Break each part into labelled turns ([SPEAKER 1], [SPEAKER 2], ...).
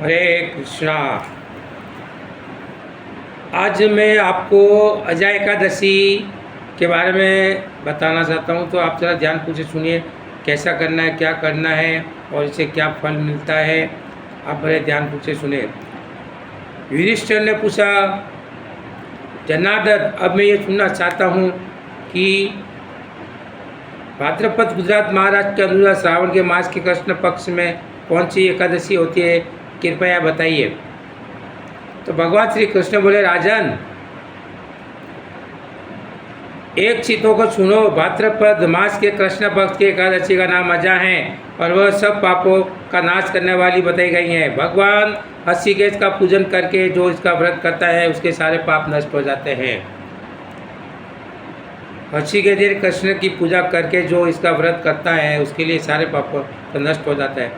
[SPEAKER 1] हरे कृष्णा। आज मैं आपको अजय एकादशी के बारे में बताना चाहता हूँ, तो आप ज़रा ध्यान से सुनिए। कैसा करना है, क्या करना है और इससे क्या फल मिलता है, आप बड़े ध्यान से सुनिए। युधिष्ठिर ने पूछा, जनार्दन, अब मैं ये सुनना चाहता हूँ कि भाद्रपद गुजरात महाराष्ट्र के अनुसार श्रावण के मास के कृष्ण पक्ष में कौन सी एकादशी होती है, कृपया बताइए। तो भगवान श्री कृष्ण बोले, राजन, एक चित्तों को सुनो। भाद्रपद मास के कृष्ण पक्ष की एकादशी का नाम अजा है और वह सब पापों का नाश करने वाली बताई गई है। भगवान ऋषिकेश का पूजन करके जो इसका व्रत करता है उसके सारे पाप नष्ट हो जाते हैं। ऋषिकेश कृष्ण की पूजा करके जो इसका व्रत करता है उसके लिए सारे पाप नष्ट हो जाता है।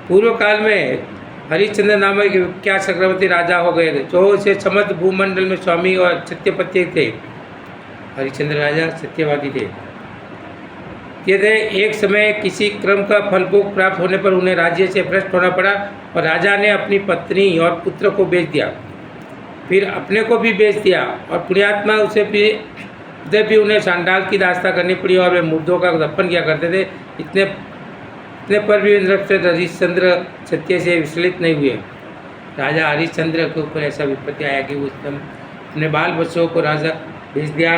[SPEAKER 1] पूर्व काल में हरिश्चंद्र नामक क्या चक्रवर्ती राजा हो गए थे, जो इसे समस्त भूमंडल में स्वामी और सत्यपति थे। हरिश्चंद्र राजा सत्यवादी थे। ये थे। एक समय किसी क्रम का फलभोग प्राप्त होने पर उन्हें राज्य से भ्रष्ट होना पड़ा और राजा ने अपनी पत्नी और पुत्र को बेच दिया, फिर अपने को भी बेच दिया और पुण्यात्मा उसे भी उन्हें सांडाल की दास्ता करनी पड़ी और वे मुर्दों का दफन किया करते थे। इतने पर भी हरिश्चंद्र सत्य से विचलित नहीं हुए। राजा हरिश्चंद्र के ऊपर ऐसा विपत्ति आया कि वो एकदम अपने बाल बच्चों को राजा भेज दिया।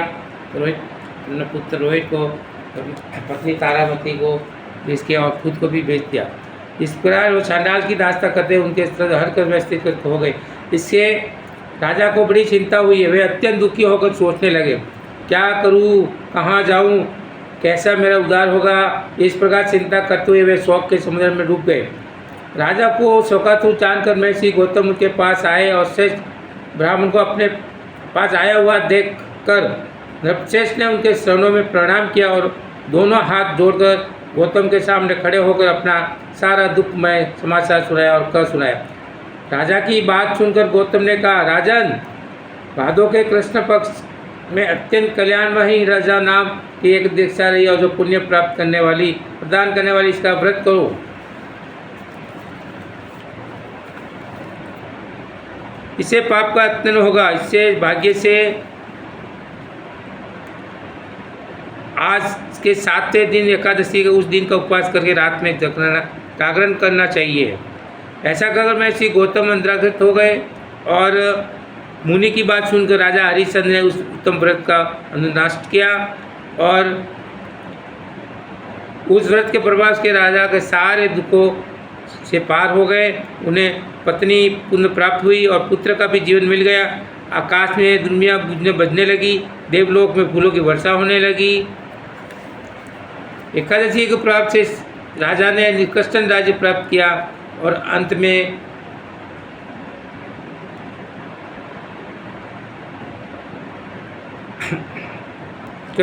[SPEAKER 1] रोहित, अपने पुत्र रोहित को, पत्नी तारामती को भेज किया और खुद को भी भेज दिया। इस प्रकार वो सांडाल की दास्ता करते उनके हर कर्म स्थित हो गए। इससे राजा को बड़ी चिंता हुई। वे अत्यंत दुखी होकर सोचने लगे, क्या करूं, कहाँ जाऊं, कैसा मेरा उद्धार होगा। इस प्रकार चिंता करते हुए वे शोक के समुद्र में डूब गए। राजा को शोकातुर जानकर महर्षि गौतम उनके पास आए और श्रेष्ठ ब्राह्मण को अपने पास आया हुआ देखकर नृपश्रेष्ठ ने उनके चरणों में प्रणाम किया और दोनों हाथ जोड़कर गौतम के सामने खड़े होकर अपना सारा दुखमय समाचार सुनाया और कह सुनाया। राजा की बात सुनकर गौतम ने कहा, राजन, भादों के कृष्ण पक्ष में अत्यंत कल्याणमयी राजा नाम की एक दीक्षा रही और जो पुण्य प्राप्त करने वाली, प्रदान करने वाली, इसका व्रत करो। इससे पाप का अत्यंत होगा। इससे भाग्य से आज के 7वें दिन एकादशी के उस दिन का उपवास करके रात में जागरण करना चाहिए। ऐसा कर महर्षि गौतम मंत्राकृत हो गए और मुनि की बात सुनकर राजा हरिश्चंद्र ने उस उत्तम व्रत का अनुनाश किया और उस व्रत के प्रभाव के राजा के सारे दुखों से पार हो गए। उन्हें पत्नी पुण्य प्राप्त हुई और पुत्र का भी जीवन मिल गया। आकाश में दुनिया बजने लगी, देवलोक में फूलों की वर्षा होने लगी। एकादशी के प्राप्त से राजा ने निकृष्टन राज्य प्राप्त किया और अंत में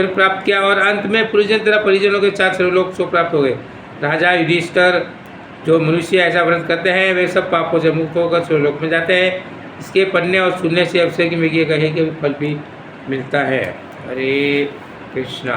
[SPEAKER 1] प्राप्त किया और अंत में पूर्वजन तथा परिजनों के साथ सर्वलोक सुख प्राप्त हो गए। राजा युधिष्ठिर, जो मनुष्य ऐसा व्रत करते हैं वे सब पापों से मुक्त होकर स्वर्गलोक में जाते हैं। इसके पढ़ने और सुनने से अवसर की में ये कहे कि फल भी मिलता है। हरे कृष्णा।